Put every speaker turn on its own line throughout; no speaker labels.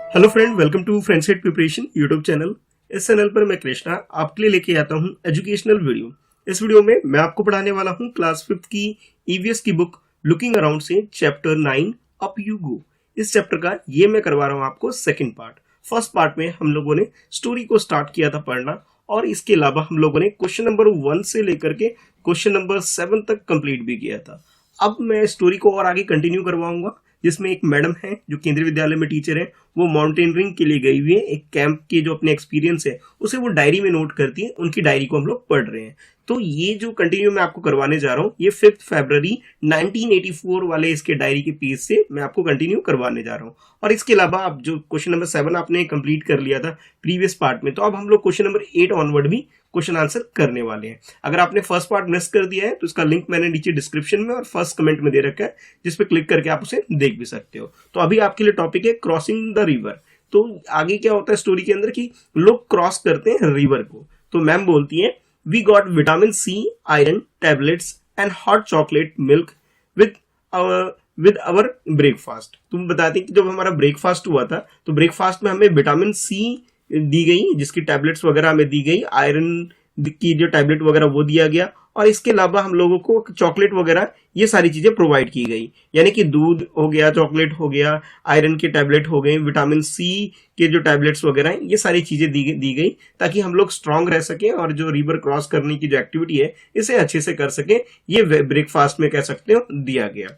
Hello friend, welcome to फ्रेंडसेट preparation YouTube channel. इस channel पर मैं कृष्णा आपके लिए लेके आता हूँ एजुकेशनल वीडियो। इस वीडियो में मैं आपको पढ़ाने वाला हूँ क्लास 5 की ईवीएस की बुक लुकिंग अराउंड से चैप्टर 9 अप यू गो। इस चैप्टर का ये मैं करवा रहा हूँ आपको सेकंड पार्ट। फर्स्ट पार्ट में हम लोगों ने स्टोरी को स्टार्ट किया था पढ़ना, और इसके अलावा हम लोगों ने क्वेश्चन नंबर 1 से लेकर के क्वेश्चन नंबर 7 तक कंप्लीट भी किया था। अब मैं स्टोरी को और आगे कंटिन्यू करवाऊंगा, जिसमें एक मैडम है जो केंद्रीय विद्यालय में टीचर है। वो माउंटेनियरिंग के लिए गई हुई है, एक कैंप के जो अपने एक्सपीरियंस है उसे वो डायरी में नोट करती है। उनकी डायरी को हम लोग पढ़ रहे हैं। तो ये जो कंटिन्यू मैं आपको करवाने जा रहा हूँ, ये 5 फरवरी 1984 वाले इसके डायरी के पेज से मैं आपको कंटिन्यू करवाने जा रहा हूँ। और इसके अलावा आप जो क्वेश्चन नंबर 7 आपने कंप्लीट कर लिया था प्रीवियस पार्ट में, तो अब हम लोग क्वेश्चन नंबर 8 ऑनवर्ड भी क्वेश्चन आंसर करने वाले हैं। अगर आपने फर्स्ट पार्ट मिस कर दिया है तो इसका लिंक मैंने नीचे डिस्क्रिप्शन में और फर्स्ट कमेंट में दे रखा है, जिस पे क्लिक करके आप उसे देख भी सकते हो। तो अभी आपके लिए टॉपिक है क्रॉसिंग द रिवर। तो आगे क्या होता है स्टोरी के अंदर कि लोग क्रॉस करते हैं रिवर को। तो मैम बोलती है, we got vitamin C, iron tablets and hot chocolate milk with with our breakfast. तुम बताते हैं कि जब हमारा ब्रेकफास्ट हुआ था तो ब्रेकफास्ट में हमें विटामिन सी दी गई, जिसकी टैबलेट्स वगैरह हमें दी गई, आयरन की जो टैबलेट वगैरह वो दिया गया, और इसके अलावा हम लोगों को चॉकलेट वगैरह ये सारी चीजें प्रोवाइड की गई। यानी कि दूध हो गया, चॉकलेट हो गया, आयरन के टैबलेट हो गए, विटामिन सी के जो टैबलेट्स वगैरह हैं, ये सारी चीजें दी गई ताकि हम लोग स्ट्रांग रह सकें और जो रिवर क्रॉस करने की जो एक्टिविटी है इसे अच्छे से कर सकें। ये ब्रेकफास्ट में कह सकते हो दिया गया।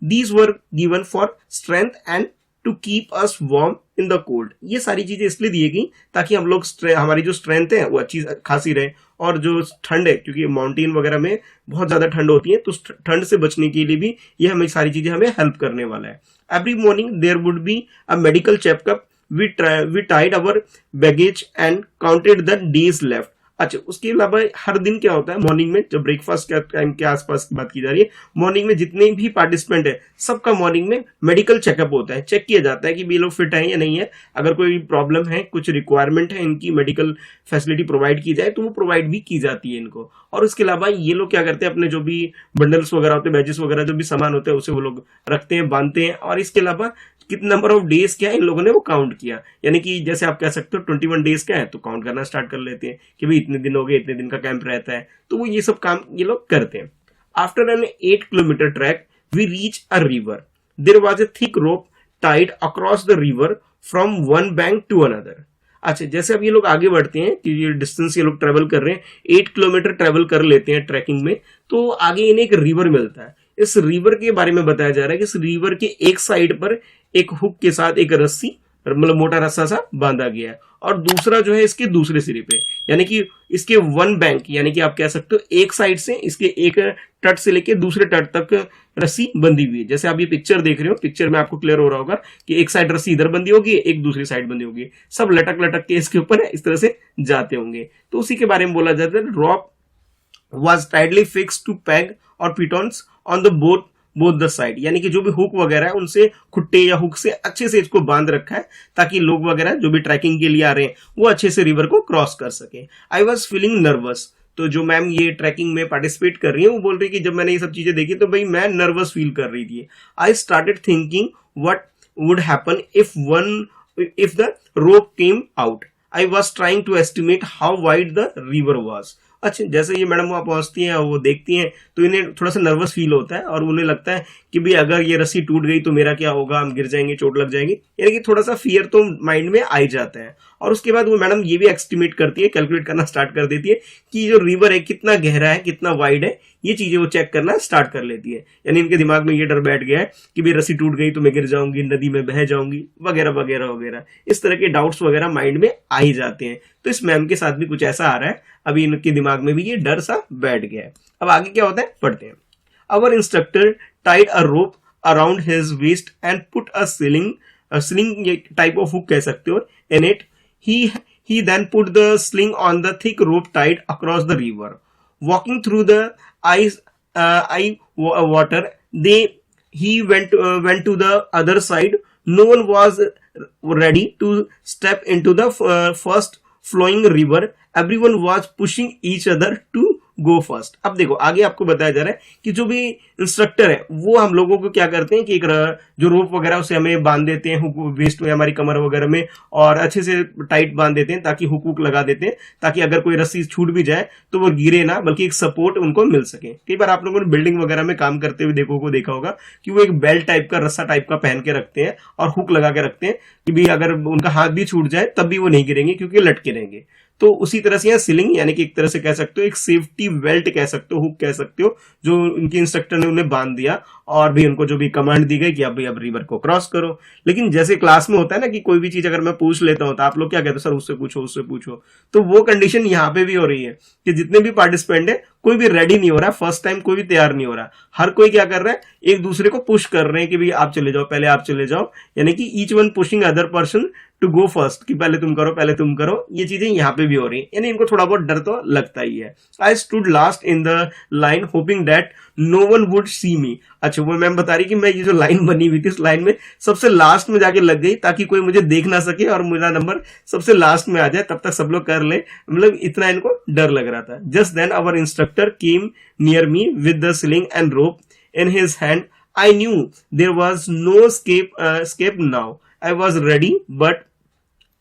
These were given for strength and to keep us warm in the cold। ये सारी चीजें इसलिए दी गई ताकि हम लोग हमारी जो स्ट्रेंथ है वो अच्छी खासी रहे, और जो ठंड है, क्योंकि माउंटेन वगैरह में बहुत ज्यादा ठंड होती है, तो ठंड से बचने के लिए भी ये हमें सारी चीजें हमें हेल्प करने वाला है। Every morning there would be a medical checkup. We tied our baggage and counted the days left. अच्छा, उसके अलावा हर दिन क्या होता है मॉर्निंग में, जब ब्रेकफास्ट के टाइम के आसपास की बात की जा रही है, मॉर्निंग में जितने भी पार्टिसिपेंट है सबका मॉर्निंग में मेडिकल चेकअप होता है। चेक किया जाता है कि ये लोग फिट है या नहीं है। अगर कोई प्रॉब्लम है, कुछ रिक्वायरमेंट है, इनकी मेडिकल फैसिलिटी प्रोवाइड की जाए तो वो प्रोवाइड भी की जाती है इनको। और उसके अलावा ये लोग क्या करते हैं, अपने जो भी बंडल्स वगैरह होते हैं, बैजेस वगैरह जो भी सामान होते हैं उसे वो लोग रखते हैं, बांधते हैं। और इसके अलावा कितने नंबर ऑफ डेज क्या है इन लोगों ने वो काउंट किया। यानी कि जैसे आप कह सकते हो 21 डेज का है तो काउंट करना स्टार्ट कर लेते हैं कि भाई इतने दिन हो गए, इतने दिन का कैंप रहता है, तो वो ये सब काम ये लोग करते हैं। After an 8 kilometre track we reach a river. There was a thick rope tied across the river from one bank to another. अच्छा, जैसे अब ये लोग आगे बढ़ते हैं कि ये डिस्टेंस ये लोग ट्रेवल कर रहे हैं, 8 किलोमीटर ट्रेवल कर लेते हैं ट्रैकिंग में, तो आगे इन्हें एक रिवर मिलता है। इस रिवर के बारे में बताया जा रहा है कि इस रिवर के एक साइड पर एक हुक के साथ एक रस्सी, मतलब मोटा रस्सा सा बांधा गया है, और दूसरा जो है इसके दूसरे सिरे पे, यानी कि इसके वन बैंक, यानी कि आप कह सकते हो एक साइड से इसके एक तट से लेके दूसरे तट तक रस्सी बंधी हुई है। जैसे आप ये पिक्चर देख रहे हो, पिक्चर में आपको क्लियर हो रहा होगा कि एक साइड रस्सी इधर बंधी होगी, एक दूसरी साइड बंधी होगी, सब लटक लटक के इसके ऊपर इस तरह से जाते होंगे। तो उसी के बारे में बोला जाता है, रॉप was tightly fixed to peg or pitons on the both the side। यानी कि जो भी हुक वगैरह है उनसे खुट्टे या हुक से अच्छे से इसको बांध रखा है ताकि लोग वगैरह जो भी ट्रैकिंग के लिए आ रहे हैं वो अच्छे से रिवर को क्रॉस कर सके। I was feeling nervous. तो जो मैम ये ट्रैकिंग में पार्टिसिपेट कर रही है वो बोल रही है कि जब मैंने ये सब चीजें देखी तो भाई मैं नर्वस फील कर रही थी। I started thinking what would happen if the rope came out. I was trying to estimate how wide the river was. अच्छा, जैसे ये मैडम वहां पहुंचती हैं, वो देखती हैं तो इन्हें थोड़ा सा नर्वस फील होता है, और उन्हें लगता है कि भाई अगर ये रस्सी टूट गई तो मेरा क्या होगा, हम गिर जाएंगे, चोट लग जाएगी। यानी कि थोड़ा सा फियर तो माइंड में आ ही जाता है। और उसके बाद वो मैडम ये भी एस्टिमेट करती है, कैलकुलेट करना स्टार्ट कर देती है कि जो रिवर है कितना गहरा है, कितना वाइड है, ये चीजें वो चेक करना स्टार्ट कर लेती है। यानी इनके दिमाग में ये डर बैठ गया है कि भाई रस्सी टूट गई तो मैं गिर जाऊंगी, नदी में बह जाऊंगी, वगैरह वगैरह वगैरह। इस तरह के डाउट्स वगैरह माइंड में आ ही जाते हैं। तो इस मैम के साथ भी कुछ ऐसा आ रहा है, अभी इनके दिमाग में भी ये डर सा बैठ गया है। अब आगे क्या होता है पढ़ते हैं। Our instructor tied a rope around his waist and put a sling type of hook कह सकते हो in it. He then put the sling on the thick rope tied across the river. Walking through the water, he went to the other side. No one was ready to step into the first flowing river. Everyone was pushing each other to go first. अब देखो आगे आपको बताया जा रहा है कि जो भी इंस्ट्रक्टर है वो हम लोगों को क्या करते हैं कि एक जो रोप वगैरह उसे हमें बांध देते हैं हुक वेस्ट में, हमारी कमर वगैरह में, और अच्छे से टाइट बांध देते हैं ताकि हुक हुक लगा देते हैं, ताकि अगर कोई रस्सी छूट भी जाए तो वो गिरे ना, बल्कि एक सपोर्ट उनको मिल सके। कई बार आप लोगों ने बिल्डिंग वगैरह में काम करते हुए देखा होगा कि वो एक बेल्ट टाइप का, रस्सा टाइप का पहन के रखते हैं और हुक लगा के रखते हैं कि भी अगर उनका हाथ भी छूट जाए तब भी वो नहीं गिरेंगे क्योंकि लटके रहेंगे। तो उसी तरह से यहाँ सीलिंग यानी कि एक तरह से कह सकते हो एक सेफ्टी बेल्ट कह सकते हो, हुक कह सकते हो, जो उनके इंस्ट्रक्टर ने उन्हें बांध दिया और भी उनको जो भी कमांड दी गई कि अब भाई अब रिवर को क्रॉस करो। लेकिन जैसे क्लास में होता है ना कि कोई भी चीज अगर मैं पूछ लेता हूं तो आप लोग क्या कहते हो, सर उससे पूछो उससे पूछो, तो वो कंडीशन यहाँ पे भी हो रही है कि जितने भी पार्टिसिपेंट है कोई भी रेडी नहीं हो रहा, फर्स्ट टाइम कोई भी तैयार नहीं हो रहा, हर कोई क्या कर रहा है, एक दूसरे को पुश कर रहे हैं कि भाई आप चले जाओ, पहले आप चले जाओ, यानी कि each one pushing other person to go first, कि पहले तुम करो पहले तुम करो। ये चीजें यहाँ पे भी हो रही है, यानी इनको थोड़ा बहुत डर तो लगता ही है। I stood last in the line hoping that no one would see me. अच्छा, वो मैम बता रही कि मैं ये जो लाइन बनी हुई थी इस लाइन में सबसे लास्ट में जाके लग गई ताकि कोई मुझे देख ना सके और मेरा नंबर सबसे लास्ट में आ जाए, तब तक सब लोग कर ले, मतलब इतना इनको डर लग रहा था। Just then our instructor came near me with the sling and rope in his hand. I knew there was no escape now. I was ready but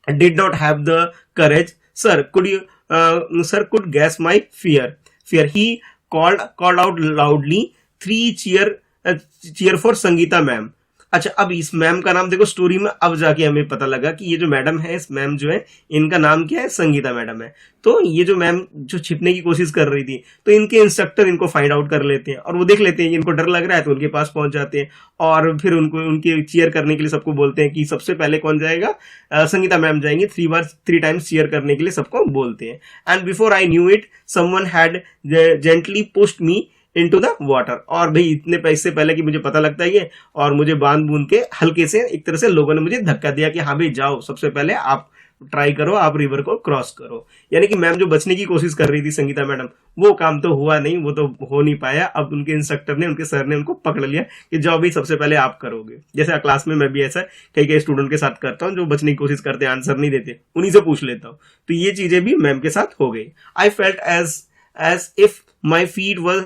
did not have the courage. Sir, could guess my fear. He called out loudly, three cheer for Sangeeta ma'am. अच्छा, अब इस ma'am का नाम देखो story में अब जाके हमें पता लगा कि ये जो मैडम है, इस मैम जो है इनका नाम क्या है, संगीता मैडम है। तो ये जो मैम जो छिपने की कोशिश कर रही थी, तो इनके इंस्ट्रक्टर इनको फाइंड आउट कर लेते हैं और वो देख लेते हैं कि इनको डर लग रहा है तो उनके पास पहुंच जाते हैं और फिर उनको उनके चीयर करने के लिए सबको बोलते हैं कि सबसे पहले कौन जाएगा, संगीता मैम जाएंगी। 3 टाइम्स चीयर करने के लिए सबको बोलते हैं। And before I knew it someone had gently pushed me into the water. और भाई इतने पैसे पहले कि मुझे पता लगता है ये, और मुझे बांध बूंद के हल्के से एक तरह से लोगों ने मुझे धक्का दिया कि हाँ भाई जाओ, सबसे पहले आप ट्राई करो, आप रिवर को क्रॉस करो। यानी कि मैम जो बचने की कोशिश कर रही थी संगीता मैडम, वो काम तो हुआ नहीं, वो तो हो नहीं पाया। अब उनके इंस्ट्रक्टर ने, उनके सर ने उनको पकड़ लिया कि जाओ भाई सबसे पहले आप करोगे। जैसे क्लास में मैं भी ऐसा कई स्टूडेंट के साथ करता हूँ जो बचने की कोशिश करते हैं, आंसर नहीं देते, उन्हीं से पूछ लेता हूँ। तो ये चीजें भी मैम के साथ हो गई। I felt as if my feet were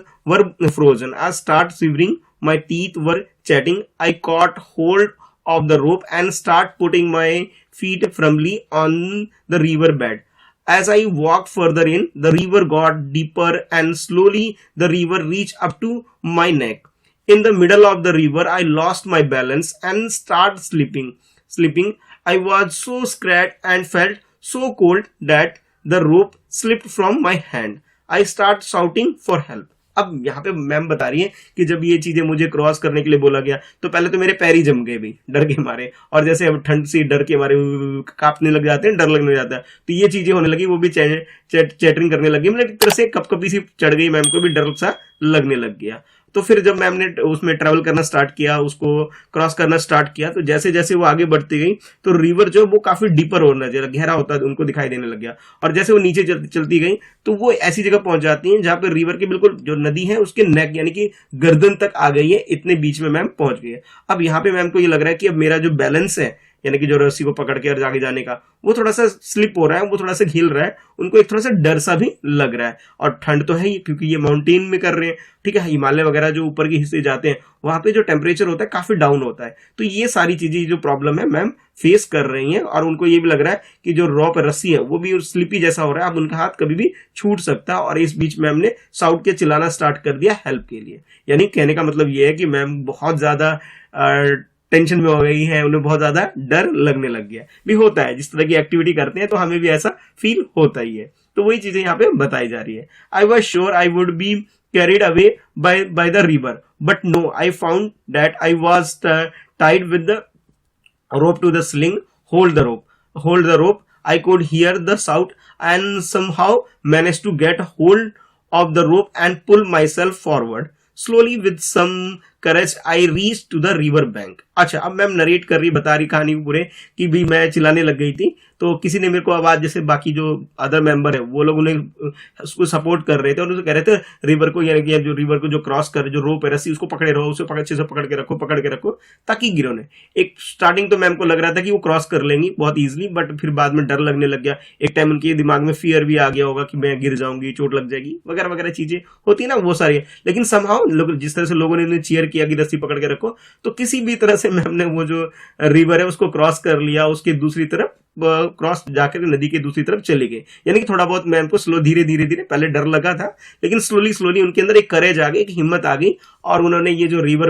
frozen. I started shivering. My teeth were chatting. I caught hold of the rope and started putting my feet firmly on the river bed. As I walked further in, the river got deeper and slowly the river reached up to my neck. In the middle of the river, I lost my balance and started slipping. I was so scared and felt so cold that the rope slipped from my hand. I start shouting for help. अब यहाँ पे ma'am बता रही है कि जब ये चीजें मुझे क्रॉस करने के लिए बोला गया तो पहले तो मेरे पैर ही जम गए भाई डर के मारे, और जैसे अब ठंड से डर के मारे कांपने लग जाते हैं, डर लगने लग जाता है, तो ये चीजें होने लगी। वो भी चैटरिंग करने लगी, मतलब एक तरह से कपकपी सी चढ़ गई, मैम को भी डर सा लगने लग गया। तो फिर जब मैम ने उसमें ट्रैवल करना स्टार्ट किया, उसको क्रॉस करना स्टार्ट किया, तो जैसे जैसे वो आगे बढ़ती गई तो रिवर जो वो काफी डीपर होने लगा, गहरा होता उनको दिखाई देने लग गया। और जैसे वो नीचे चलती गई तो वो ऐसी जगह पहुंच जाती है जहां पर रिवर के बिल्कुल जो नदी है उसके नेक यानी कि गर्दन तक आ गई है, इतने बीच में मैम पहुंच गई है। अब यहाँ पे मैम को ये लग रहा है कि अब मेरा जो बैलेंस है यानी कि जो रस्सी को पकड़ के और आगे जाने का, वो थोड़ा सा स्लिप हो रहा है, वो थोड़ा सा हिल रहा है, उनको एक थोड़ा सा डर सा भी लग रहा है। और ठंड तो है ही क्योंकि ये माउंटेन में कर रहे हैं, ठीक है, हिमालय वगैरह जो ऊपर के हिस्से जाते हैं वहां पे जो टेम्परेचर होता है काफी डाउन होता है। तो ये सारी चीजें जो प्रॉब्लम है मैम फेस कर रही हैं, और उनको ये भी लग रहा है कि जो रॉप रस्सी है वो भी स्लिपी जैसा हो रहा है, अब उनका हाथ कभी भी छूट सकता है। और इस बीच मैम ने साउट के चिल्लाना स्टार्ट कर दिया हेल्प के लिए। यानी कहने का मतलब ये है कि मैम बहुत ज्यादा टेंशन में हो गई है, उन्हें बहुत ज्यादा डर लगने लग गया। भी होता है, जिस तरह की एक्टिविटी करते हैं तो हमें भी ऐसा फील होता ही है। तो वही चीजें यहाँ पे बताई जा रही है। I was sure I would be carried away by the river, but no, I found that I was tied with the rope to the sling. Hold the rope. I could hear the shout and somehow managed to get hold of the rope and pull myself forward slowly with some courage I reach to the river bank. अच्छा, अब ma'am narrate कर रही, बता रही कहानी पूरे कि भी मैं चिल्लाने लग गई थी, तो किसी ने मेरे को आवाज, जैसे बाकी जो अदर मेंबर है वो लोग उन्हें उसको सपोर्ट कर रहे थे और उसे कह रहे थे रिवर को, यानी कि जो रिवर को जो क्रॉस कर, जो रोप है रस्सी, उसको पकड़े रहो, उसे अच्छे से पकड़ के रखो ताकि गिरो नहीं। एक स्टार्टिंग तो मैम को लग रहा था कि वो क्रॉस कर लेंगी बहुत इजीली, बट फिर बाद में डर लगने लग गया। एक टाइम उनके दिमाग में फियर भी आ गया होगा कि मैं गिर जाऊंगी, चोट लग जाएगी, वगैरह वगैरह चीजें होती है ना, वो सारी। लेकिन समहाउ लोग, जिस तरह से लोगों ने चीयर किया कि रस्सी पकड़ के रखो, तो किसी भी तरह से मैम ने वो जो रिवर है उसको क्रॉस कर लिया, उसके दूसरी तरफ क्रॉस जाकर नदी के दूसरी तरफ चले गए। यानी कि थोड़ा बहुत मैम को स्लो, धीरे धीरे धीरे, पहले डर लगा था लेकिन स्लोली स्लोली उनके अंदर एक करेज आ गई, एक हिम्मत आ गई और उन्होंने ये जो river,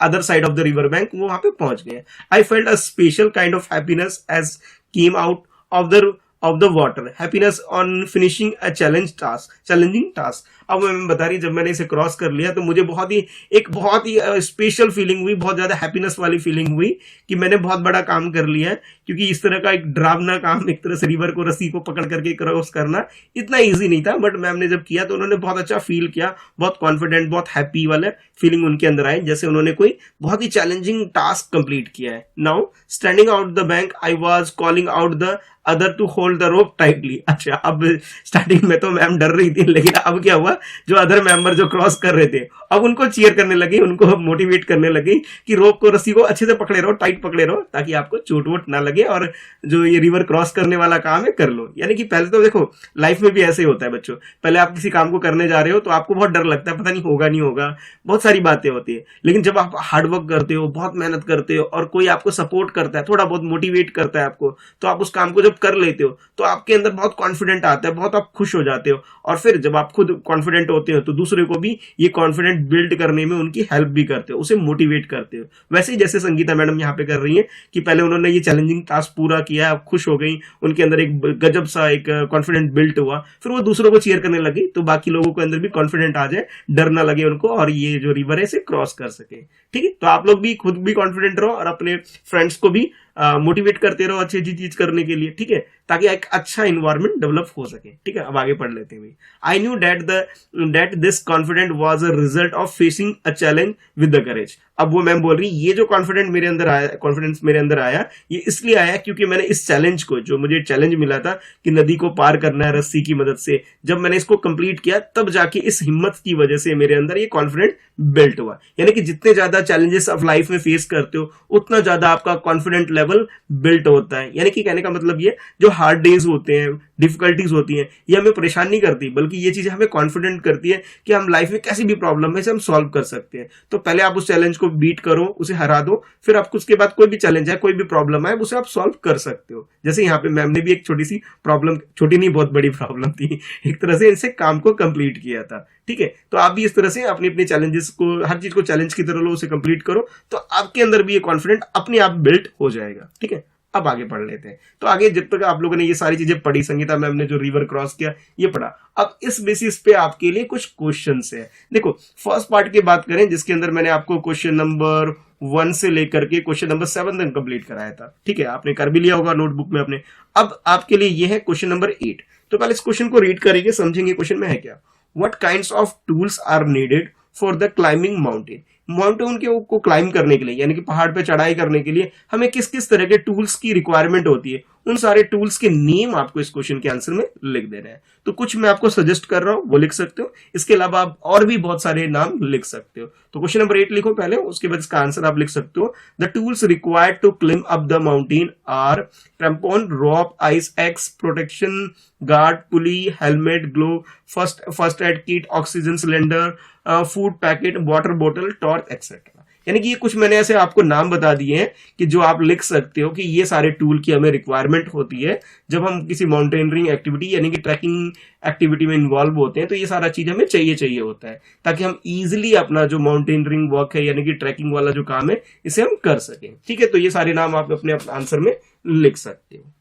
other side of the river bank, वो वहां पे पहुंच गए। I felt a special kind of happiness as came out of the water, happiness on finishing a challenging task. अब मैं बता रही, जब मैंने इसे क्रॉस कर लिया तो मुझे बहुत ही स्पेशल फीलिंग हुई, बहुत ज्यादा हैप्पीनेस वाली फीलिंग हुई कि मैंने बहुत बड़ा काम कर लिया है। क्योंकि इस तरह का एक डरावना काम, एक तरह से रिवर को, रस्सी को पकड़ करके क्रॉस करना इतना ईजी नहीं था, बट मैम ने जब किया तो उन्होंने बहुत अच्छा फील किया, बहुत कॉन्फिडेंट, बहुत हैप्पी वाला फीलिंग उनके अंदर आई, जैसे उन्होंने कोई बहुत ही चैलेंजिंग टास्क कंप्लीट किया है। Now standing out the bank I was calling out the other to hold the rope tightly. अच्छा, अब स्टार्टिंग में तो मैम डर रही थी, लेकिन अब क्या हुआ, जो अदर मेंबर जो क्रॉस कर रहे थे अब उनको चीयर करने लगी, उनको मोटिवेट करने लगी कि रोप को, रस्सी को अच्छे से पकड़े रहो, टाइट पकड़े रहो, ताकि आपको चोट वोट ना लगे और जो ये रिवर क्रॉस करने वाला काम है कर लो। यानी कि पहले तो देखो, लाइफ में भी ऐसे ही होता है बच्चों, पहले आप किसी काम को करने जा रहे हो तो आपको बहुत डर लगता है, पता नहीं होगा नहीं होगा, बहुत सारी बातें होती है। लेकिन जब आप हार्डवर्क करते हो, बहुत मेहनत करते हो और कोई आपको सपोर्ट करता है, थोड़ा बहुत मोटिवेट करता है आपको, तो आप उस काम को जब कर लेते हो तो आपके अंदर बहुत कॉन्फिडेंट आता है, बहुत आप खुश हो जाते हो। और फिर जब आप खुद कॉन्फिडेंट होते हो तो दूसरे को भी ये कॉन्फिडेंट बिल्ड करने में उनकी हेल्प भी करते हो, उसे मोटिवेट करते हो। वैसे ही जैसे संगीता मैडम यहाँ पे कर रही है कि पहले उन्होंने ये चैलेंजिंग टास्क पूरा किया, आप खुश हो गई, उनके अंदर एक गजब सा एक कॉन्फिडेंट बिल्ट हुआ, फिर वो दूसरों को चीयर करने लगी तो बाकी लोगों के अंदर भी कॉन्फिडेंट आ जाए, डर ना लगे उनको और ये जो रिवर है इसे क्रॉस कर सके। ठीक है, तो आप लोग भी खुद भी कॉन्फिडेंट रहो और अपने फ्रेंड्स को भी मोटिवेट करते रहो अच्छी अच्छी चीज करने के लिए। ठीक है, ताकि एक अच्छा इन्वायरमेंट डेवलप हो सके। ठीक है, अब आगे पढ़ लेते हैं। I knew that this confident was a result of facing a challenge with the courage. अब वो मैम बोल रही, ये जो कॉन्फिडेंस मेरे अंदर आया, ये इसलिए आया क्योंकि मैंने इस चैलेंज को, जो मुझे चैलेंज मिला था कि नदी को पार करना है रस्सी की मदद से, जब मैंने इसको कंप्लीट किया तब जाके इस हिम्मत की वजह से मेरे अंदर ये कॉन्फिडेंट बिल्ट हुआ। यानी कि जितने ज्यादा चैलेंजेस आप लाइफ में फेस करते हो उतना ज्यादा आपका कॉन्फिडेंट लेवल बिल्ट होता है। यानी कि कहने का मतलब ये, जो हार्ड डेज होते हैं, डिफिकल्टीज होती हैं, ये हमें परेशान नहीं करती, बल्कि ये चीजें हमें कॉन्फिडेंट करती है कि हम लाइफ में कैसी भी प्रॉब्लम है इसे हम सॉल्व कर सकते हैं। तो पहले आप उस चैलेंज को बीट करो, उसे हरा दो, फिर आपको उसके बाद कोई भी चैलेंज है, कोई भी प्रॉब्लम है, उसे आप सॉल्व कर सकते हो। जैसे यहाँ पे मैम ने भी एक छोटी सी प्रॉब्लम, छोटी नहीं बहुत बड़ी प्रॉब्लम थी, एक तरह से इसे काम को कंप्लीट किया था। ठीक है, तो आप भी इस तरह से अपनी अपनी चैलेंजेस को, हर चीज को चैलेंज की तरह लो, उसे कंप्लीट करो, तो आपके अंदर भी ये कॉन्फिडेंट अपने आप बिल्ट हो जाएगा। ठीक है, अब आगे पढ़ लेते हैं। तो आगे जब तक आप लोगों ने ये सारी चीजें पढ़ी, संगीता मैम ने जो रिवर क्रॉस किया ये पढ़ा, अब इस बेसिस पे आपके लिए कुछ क्वेश्चंस है। देखो, फर्स्ट पार्ट की बात करें जिसके अंदर मैंने आपको क्वेश्चन नंबर 1 से लेकर के क्वेश्चन नंबर 7 तक कंप्लीट कराया था। ठीक है, आपने कर भी लिया होगा नोटबुक में अपने। अब आपके लिए ये है क्वेश्चन नंबर 8। तो पहले इस क्वेश्चन को रीड करेंगे, समझेंगे क्वेश्चन में है क्या। What kinds of tools are needed for the climbing mountain. Mountain को क्लाइंब करने के लिए, यानी कि पहाड़ पे चढ़ाई करने के लिए हमें किस किस तरह के टूल्स की रिक्वायरमेंट होती है, उन सारे टूल्स के नेम आपको इस क्वेश्चन के आंसर में लिख देना है। तो कुछ मैं आपको सजेस्ट कर रहा हूं, वो लिख सकते हो। इसके अलावा आप और भी बहुत सारे नाम लिख सकते हो। तो क्वेश्चन नंबर 8 लिखो पहले, उसके बाद इसका आंसर आप लिख सकते हो। The tools required to climb up the mountain are crampon, rope, ice axe, protection guard, pulley, helmet, glove, first aid kit, oxygen cylinder, food packet, water बोतल, टॉर्च एक्सेट्रा। यानी कि ये कुछ मैंने ऐसे आपको नाम बता दिए हैं कि जो आप लिख सकते हो कि ये सारे टूल की हमें रिक्वायरमेंट होती है जब हम किसी माउंटेनियरिंग एक्टिविटी यानी कि ट्रैकिंग एक्टिविटी में इन्वॉल्व होते हैं। तो ये सारा चीज हमें चाहिए होता है ताकि हम इजिली अपना जो माउंटेनियरिंग वर्क है यानी कि ट्रैकिंग वाला जो काम है इसे हम कर सकें। ठीक है, तो ये सारे नाम आप अपने आंसर में लिख सकते हो।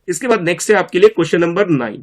इसके बाद नेक्स्ट है आपके लिए question number 9।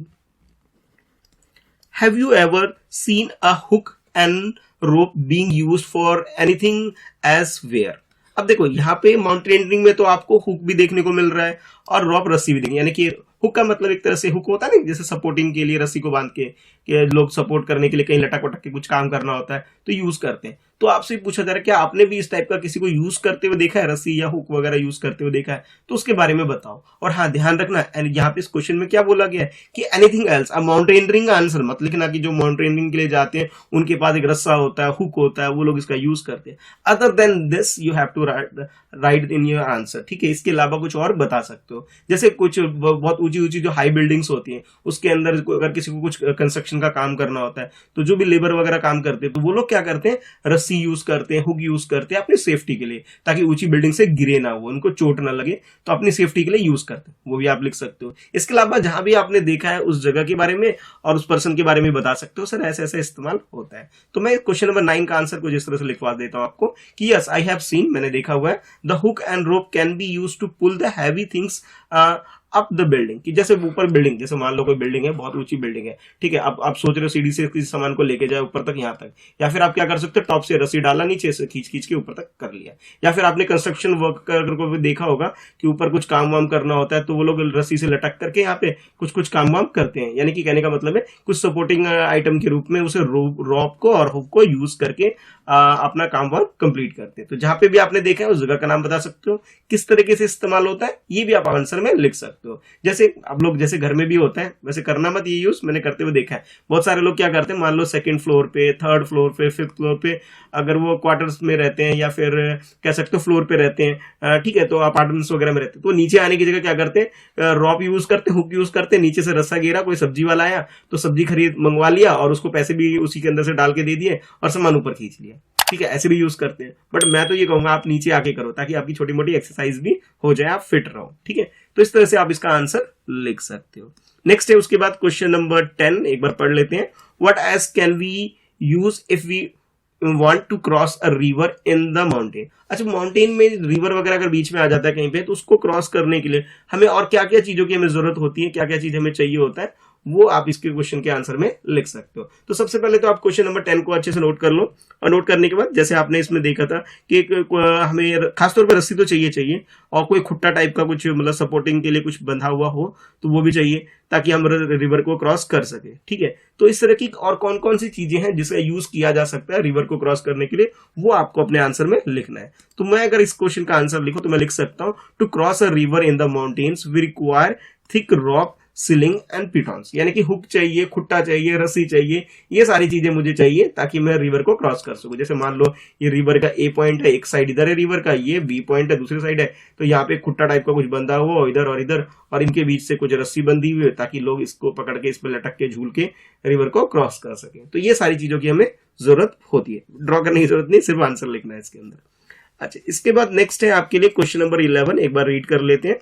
Have you ever seen a hook and rope being used for anything elsewhere. अब देखो यहाँ पे माउंटेनियरिंग में तो आपको हुक भी देखने को मिल रहा है और रोप, रस्सी भी देखनी, यानी कि हुक का मतलब एक तरह से हुक होता है ना, जैसे सपोर्टिंग के लिए रस्सी को बांध के लोग सपोर्ट करने के लिए कहीं लटक वटक के कुछ काम करना होता है तो यूज करते हैं। तो आपसे पूछा जा रहा है क्या आपने भी इस टाइप का किसी को यूज करते हुए देखा है, रस्सी या हुक वगैरह यूज करते हुए देखा है, तो उसके बारे में बताओ। और हाँ, ध्यान रखना यहाँ पे इस क्वेश्चन में क्या बोला गया है कि एनीथिंग एल्स, अब माउंटेनियरिंग का आंसर मत लिखना कि जो माउंटेनियरिंग के लिए जाते हैं उनके पास एक रस्सा होता है, हुक होता है, वो लोग इसका यूज करते हैं। Other than this you have to write in your answer, ठीक है। इसके अलावा कुछ और बता सकते हो, जैसे कुछ बहुत ऊंची ऊंची जो हाई बिल्डिंग्स होती हैं उसके अंदर अगर किसी को कुछ कंस्ट्रक्शन का काम करना होता है तो जो भी लेबर वगैरह काम करते हैं तो वो लोग क्या करते हैं, रस्सी यूज करते हैं, हुक यूज करते हैं अपनी सेफ्टी के लिए, ताकि ऊंची बिल्डिंग से गिरे ना, वो उनको चोट ना लगे, तो अपनी सेफ्टी के लिए यूज करते हैं, वो भी आप लिख सकते हो। इसके अलावा जहां भी आपने देखा है उस जगह के बारे में और उस पर्सन के बारे में बता सकते हो, सर ऐसे ऐसे इस्तेमाल होता है। तो मैं क्वेश्चन नंबर 9 का आंसर कुछ इस तरह से लिखवा देता हूं आपको कि यस आई हैव सीन, मैंने देखा हुआ है, the hook and rope can be use to pull the heavy things up the building, कि जैसे ऊपर बिल्डिंग, जैसे मान लो कोई बिल्डिंग है, बहुत ऊंची बिल्डिंग है, ठीक है, अब आप सोच रहे हो सीढ़ी से किसी सामान को लेके जाए ऊपर तक, यहाँ तक, या फिर आप क्या कर सकते हो, टॉप से रस्सी डाला, नीचे से खींच खींच के ऊपर तक कर लिया। या फिर आपने कंस्ट्रक्शन वर्कर को भी देखा होगा कि ऊपर कुछ काम वाम करना होता है तो वो लोग रस्सी से लटक करके यहाँ पे कुछ कुछ काम वाम करते हैं, यानी कि कहने का मतलब है कुछ सपोर्टिंग आइटम के रूप में उसे रॉप को और हुक को यूज करके अपना काम वाम कंप्लीट करते हैं। तो जहां पे भी आपने देखा है उस जगह का नाम बता सकते हो, किस तरीके से इस्तेमाल होता है ये भी आप आंसर में लिख सकते हो। जैसे आप लोग जैसे घर में भी होता है, वैसे करना मत ये यूज, मैंने करते हुए देखा है। बहुत सारे लोग क्या करते हैं, मान लो सेकंड फ्लोर पे, थर्ड फ्लोर पे, फिफ्थ फ्लोर पे, अगर वो क्वार्टर्स में रहते हैं या फिर कह सकते हो फ्लोर पे रहते हैं, ठीक है, तो अपार्टमेंट्स वगैरह में रहते हैं, तो नीचे आने की जगह क्या करते हैं, रॉप यूज करते, हुक यूज करते, नीचे से रस्सा गिरा, कोई सब्जी वाला आया तो सब्जी खरीद मंगवा लिया और उसको पैसे भी उसी के अंदर से डाल के दे दिए और सामान ऊपर खींच लिया, ठीक है, ऐसे भी यूज करते हैं। बट मैं तो ये कहूंगा आप नीचे आके करो ताकि आपकी छोटी मोटी एक्सरसाइज भी हो जाए, आप फिट रहो, ठीक है। तो इस तरह से आप इसका आंसर लिख सकते हो। नेक्स्ट है उसके बाद क्वेश्चन नंबर 10, एक बार पढ़ लेते हैं। What else can we use if we want to cross a river in the mountain. अच्छा, माउंटेन में रिवर वगैरह अगर बीच में आ जाता है कहीं पे, तो उसको क्रॉस करने के लिए हमें और क्या क्या चीजों की हमें जरूरत होती है, क्या क्या चीज हमें चाहिए होता है, वो आप इसके क्वेश्चन के आंसर में लिख सकते हो। तो सबसे पहले तो आप क्वेश्चन नंबर 10 को अच्छे से नोट कर लो, और नोट करने के बाद जैसे आपने इसमें देखा था कि हमें खासतौर पर रस्सी तो चाहिए और कोई खुट्टा टाइप का कुछ मतलब सपोर्टिंग के लिए कुछ बंधा हुआ हो तो वो भी चाहिए ताकि हम रिवर को क्रॉस कर सके, ठीक है। तो इस तरह की और कौन कौन सी चीजें हैं जिसका यूज किया जा सकता है रिवर को क्रॉस करने के लिए, वो आपको अपने आंसर में लिखना है। तो मैं अगर इस क्वेश्चन का आंसर लिखूं तो मैं लिख सकता हूं, to cross a river in the mountains we require thick rock, sling and pitons, यानी कि हुक चाहिए, खुट्टा चाहिए, रस्सी चाहिए, ये सारी चीजें मुझे चाहिए ताकि मैं रिवर को क्रॉस कर सकूं। जैसे मान लो ये रिवर का ए पॉइंट है, एक साइड इधर है रिवर का, ये बी पॉइंट है दूसरी साइड है, तो यहाँ पे खुट्टा टाइप का कुछ बंधा हुआ इधर और इधर, और इनके बीच से कुछ रस्सी बंधी हुई है ताकि लोग इसको पकड़ के इस पर लटक के झूल के रिवर को क्रॉस कर सके। तो ये सारी चीजों की हमें जरूरत होती है, ड्रॉ करने की जरूरत नहीं, सिर्फ आंसर लिखना है इसके अंदर। अच्छा, इसके बाद नेक्स्ट है आपके लिए क्वेश्चन नंबर 11, एक बार रीड कर लेते हैं।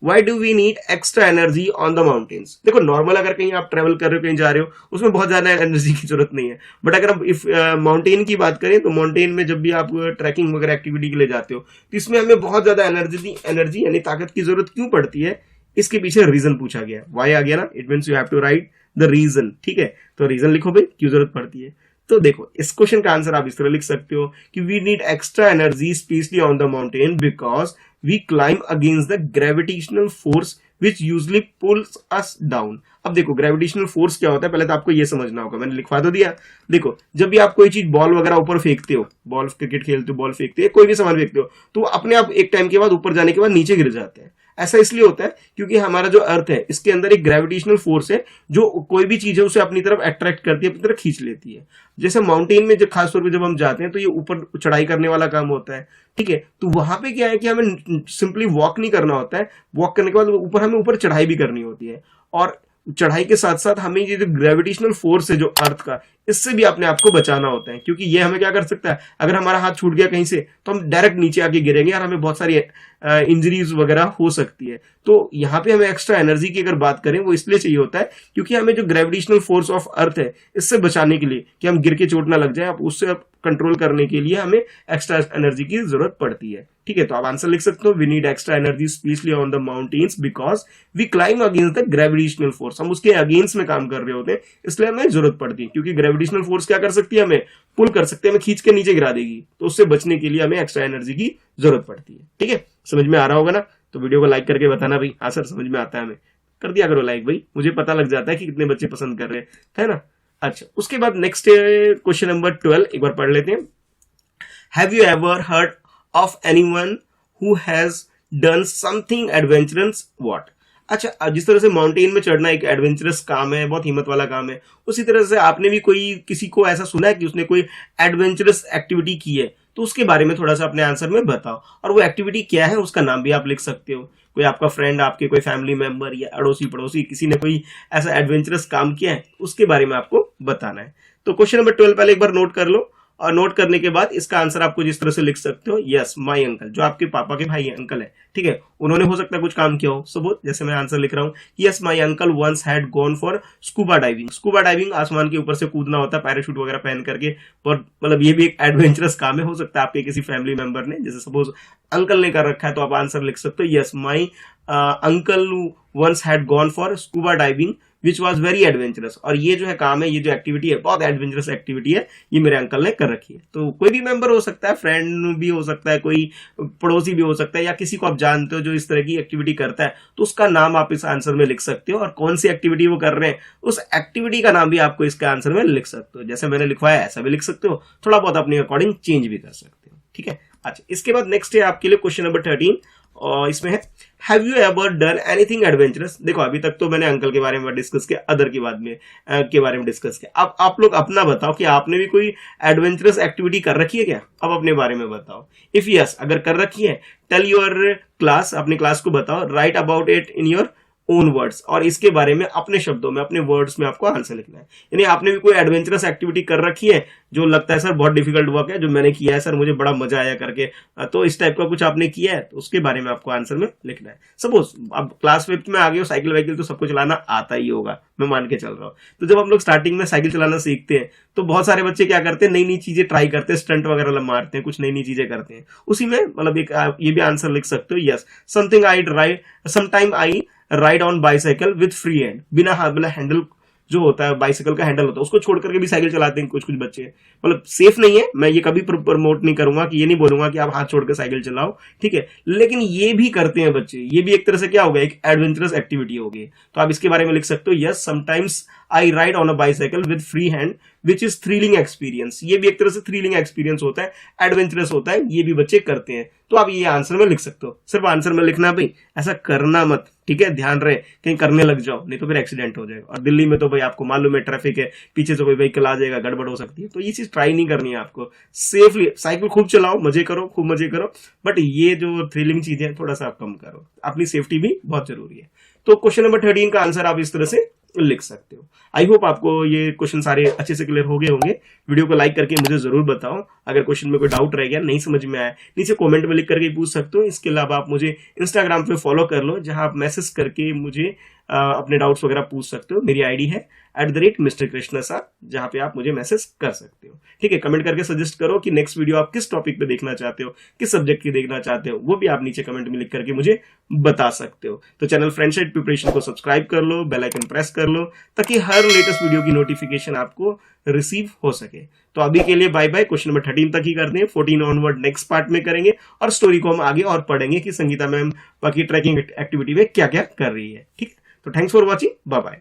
Why do we need extra energy on the mountains? देखो, नॉर्मल अगर कहीं आप ट्रेवल कर रहे हो, कहीं जा रहे हो, उसमें बहुत ज्यादा एनर्जी की जरूरत नहीं है। बट अगर आप इफ माउंटेन की बात करें तो माउंटेन में जब भी आप ट्रैकिंग वगैरह एक्टिविटी के लिए जाते हो तो इसमें हमें बहुत ज्यादा एनर्जी यानी ताकत की जरूरत क्यों पड़ती है, इसके पीछे रीजन पूछा गया। वाई आ गया ना, it means you have to write the reason, ठीक है। तो रीजन लिखो भाई, क्यों जरूरत पड़ती है। तो देखो, इस क्वेश्चन का आंसर आप इस तरह लिख सकते हो कि we need extra energy specially on the mountain because we climb against the gravitational force which usually pulls us down. अब देखो, ग्रेविटेशनल फोर्स क्या होता है पहले तो आपको ये समझना होगा, मैंने लिखवा तो दिया। देखो, जब भी आप कोई चीज बॉल वगैरह ऊपर फेंकते हो, बॉल क्रिकेट खेलते हो, बॉल फेंकते हो, कोई भी सामान फेंकते हो, तो अपने आप एक टाइम के बाद ऊपर जाने के बाद नीचे गिर जाते हैं। ऐसा इसलिए होता है क्योंकि हमारा जो अर्थ है इसके अंदर एक ग्रेविटेशनल फोर्स है जो कोई भी चीज है उसे अपनी तरफ अट्रैक्ट करती है, अपनी तरफ खींच लेती है। जैसे माउंटेन में जब खासतौर पर जब हम जाते हैं तो ये ऊपर चढ़ाई करने वाला काम होता है, ठीक है। तो वहां पे क्या है कि हमें सिंपली वॉक नहीं करना होता है, वॉक करने के बाद ऊपर हमें ऊपर चढ़ाई भी करनी होती है, और चढ़ाई के साथ साथ हमें ये जो ग्रेविटेशनल फोर्स है जो अर्थ का, इससे भी अपने आप को बचाना होता है, क्योंकि ये हमें क्या कर सकता है, अगर हमारा हाथ छूट गया कहीं से तो हम डायरेक्ट नीचे आके गिरेंगे और हमें बहुत सारी इंजरीज वगैरह हो सकती है। तो यहाँ पे हमें एक्स्ट्रा एनर्जी की अगर बात करें वो इसलिए चाहिए होता है क्योंकि हमें जो ग्रेविटेशनल फोर्स ऑफ अर्थ है इससे बचाने के लिए कि हम गिर के चोट ना लग जाए, उससे कंट्रोल करने के लिए हमें एक्स्ट्रा एनर्जी की जरूरत पड़ती है, ठीक है। तो आप आंसर लिख सकते हो, we need extra energy specially on the mountains because we climb against the gravitational force. हम उसके अगेंस्ट में काम कर रहे होते हैं, इसलिए हमें जरूरत पड़ती है, क्योंकि ग्रेविटेशनल फोर्स क्या कर सकती है, हमें पुल कर सकते हैं, हमें खींच के नीचे गिरा देगी, तो उससे बचने के लिए हमें एक्स्ट्रा एनर्जी की जरूरत पड़ती है, ठीक है। समझ में आ रहा होगा ना, तो वीडियो को लाइक करके बताना भाई हाँ सर समझ में आता है हमें। कर दिया करो लाइक भाई, मुझे पता लग जाता है कि कितने बच्चे पसंद कर रहे हैं, है ना। अच्छा, उसके बाद नेक्स्ट क्वेश्चन नंबर 12 एक बार पढ़ लेते हैं। Have you ever heard of anyone who has done something adventurous what. अच्छा, अब जिस तरह से माउंटेन में चढ़ना एक एडवेंचरस काम है, बहुत हिम्मत वाला काम है, उसी तरह से आपने भी कोई किसी को ऐसा सुना है कि उसने कोई एडवेंचरस एक्टिविटी की है, तो उसके बारे में थोड़ा सा अपने आंसर में बताओ। और वो एक्टिविटी क्या है उसका नाम भी आप लिख सकते हो। कोई आपका फ्रेंड, आपके कोई फैमिली मेंबर या अड़ोसी पड़ोसी किसी ने कोई ऐसा एडवेंचरस काम किया है, उसके बारे में आपको बताना है। तो क्वेश्चन नंबर 12 पहले एक बार नोट कर लो, और नोट करने के बाद इसका आंसर आपको जिस तरह से लिख सकते हो, यस माय अंकल, जो आपके पापा के भाई अंकल है, ठीक है, उन्होंने हो सकता है कुछ काम किया हो। सपोज जैसे मैं आंसर लिख रहा हूँ, yes my uncle once had gone for scuba diving. Scuba diving आसमान के ऊपर से कूदना होता है पैराशूट वगैरह पहन करके, और मतलब ये भी एक एडवेंचरस काम है। हो सकता है आपके किसी फैमिली मेंबर ने, जैसे सपोज अंकल ने कर रखा है, तो आप आंसर लिख सकते हो, yes my uncle once had gone for scuba diving which was very adventurous. और ये जो है काम है, ये जो एक्टिविटी है, बहुत एडवेंचरस एक्टिविटी है, ये मेरे अंकल ने कर रखी है। तो कोई भी मेंबर हो सकता है, फ्रेंड भी हो सकता है, कोई पड़ोसी भी हो सकता है, या किसी को आप जानते हो जो इस तरह की एक्टिविटी करता है, तो उसका नाम आप इस आंसर में लिख सकते हो, और कौन सी एक्टिविटी वो कर रहे हैं उस एक्टिविटी का नाम भी आपको इसके आंसर में लिख सकते हो। जैसे मैंने लिखवाया ऐसा भी लिख सकते हो, थोड़ा बहुत अपने अकॉर्डिंग चेंज भी कर सकते हो, ठीक है। अच्छा, इसके बाद नेक्स्ट है आपके लिए क्वेश्चन नंबर 13, और इसमें है have you ever done anything adventurous. देखो अभी तक तो मैंने अंकल के बारे में डिस्कस किया, अदर के बारे में डिस्कस किया। अब आप लोग अपना बताओ कि आपने भी कोई एडवेंचरस एक्टिविटी कर रखी है क्या। अब अपने बारे में बताओ। इफ यस, अगर कर रखी है, टेल योर क्लास, अपनी क्लास को बताओ, right about it in your own words, और इसके बारे में अपने शब्दों में, अपने वर्ड्स में आपको आंसर लिखना है। यानी आपने भी कोई एडवेंचरस एक्टिविटी कर रखी है जो लगता है सर बहुत डिफिकल्ट वर्क है, जो मैंने किया है सर मुझे बड़ा मजा आया करके, तो इस टाइप का कुछ आपने किया है, तो उसके बारे में आपको आंसर में लिखना है। सपोज अब क्लास 5th में आ गए हो, साइकिल वाइकिल तो सबको चलाना आता ही होगा, मैं मान के चल रहा हूँ। तो जब हम लोग स्टार्टिंग में साइकिल चलाना सीखते हैं, तो बहुत सारे बच्चे क्या करते हैं, नई नई चीजें ट्राई करते हैं, स्टंट वगैरह मारते हैं, कुछ नई नई चीजें करते हैं। उसी में मतलब एक ये भी आंसर लिख सकते हो, yes something I ride, sometime I ride on bicycle with free hand. बिना हाथ वाला हैंडल जो होता है, बाइसाइकिल का हैंडल होता है, उसको छोड़ करके भी साइकिल चलाते हैं कुछ कुछ बच्चे। मतलब सेफ नहीं है, मैं ये कभी प्रमोट नहीं करूंगा, कि ये नहीं बोलूंगा कि आप हाथ छोड़ कर साइकिल चलाओ, ठीक है, लेकिन ये भी करते हैं बच्चे। ये भी एक तरह से क्या होगा, एक एडवेंचरस एक्टिविटी होगी। तो आप इसके बारे में लिख सकते हो, yes sometimes I ride on a bicycle with free hand which is thrilling experience. ये भी एक तरह से थ्रिलिंग एक्सपीरियंस होता है, एडवेंचरस होता है, ये भी बच्चे करते हैं। तो आप ये आंसर में लिख सकते हो। सिर्फ आंसर में लिखना भाई, ऐसा करना मत, ठीक है, ध्यान रहे कहीं करने लग जाओ, नहीं तो फिर एक्सीडेंट हो जाएगा। और दिल्ली में तो भाई आपको मालूम है ट्रैफिक है, पीछे से कोई व्हीकल आ जाएगा, गड़बड़ हो सकती है। तो ये चीज ट्राई नहीं करनी है आपको। सेफली साइकिल खूब चलाओ, मजे करो, खूब मजे करो, बट ये जो थ्रिलिंग चीजें हैं थोड़ा सा आप कम करो। अपनी सेफ्टी भी बहुत जरूरी है। तो क्वेश्चन नंबर 13 का आंसर आप इस तरह से लिख सकते हो। आई होप आपको ये क्वेश्चन सारे अच्छे से क्लियर हो गए होंगे। वीडियो को लाइक करके मुझे जरूर बताओ। अगर क्वेश्चन में कोई डाउट रह गया, नहीं समझ में आया, नीचे कमेंट में लिख करके पूछ सकते हो। इसके अलावा आप मुझे इंस्टाग्राम पे फॉलो कर लो, जहां आप मैसेज करके मुझे अपने डाउट्स वगैरह पूछ सकते हो। मेरी आईडी है @Mr. Krishna Sir, जहां पे आप मुझे मैसेज कर सकते हो, ठीक है। कमेंट करके सजेस्ट करो कि नेक्स्ट वीडियो आप किस टॉपिक पे देखना चाहते हो, किस सब्जेक्ट की देखना चाहते हो, वो भी आप नीचे कमेंट में लिख करके मुझे बता सकते हो। तो चैनल फ्रेंडशिप प्रिपरेशन को सब्सक्राइब कर लो, बेल आइकन प्रेस कर लो, ताकि हर लेटेस्ट वीडियो की नोटिफिकेशन आपको रिसीव हो सके। तो अभी के लिए बाय बाय। क्वेश्चन नंबर 13 तक ही करते हैं, 14 ऑनवर्ड नेक्स्ट पार्ट में करेंगे, और स्टोरी को हम आगे और पढ़ेंगे कि संगीता मैम बाकी ट्रैकिंग एक्टिविटी में क्या क्या कर रही है, ठीक है। तो thanks for watching, bye bye.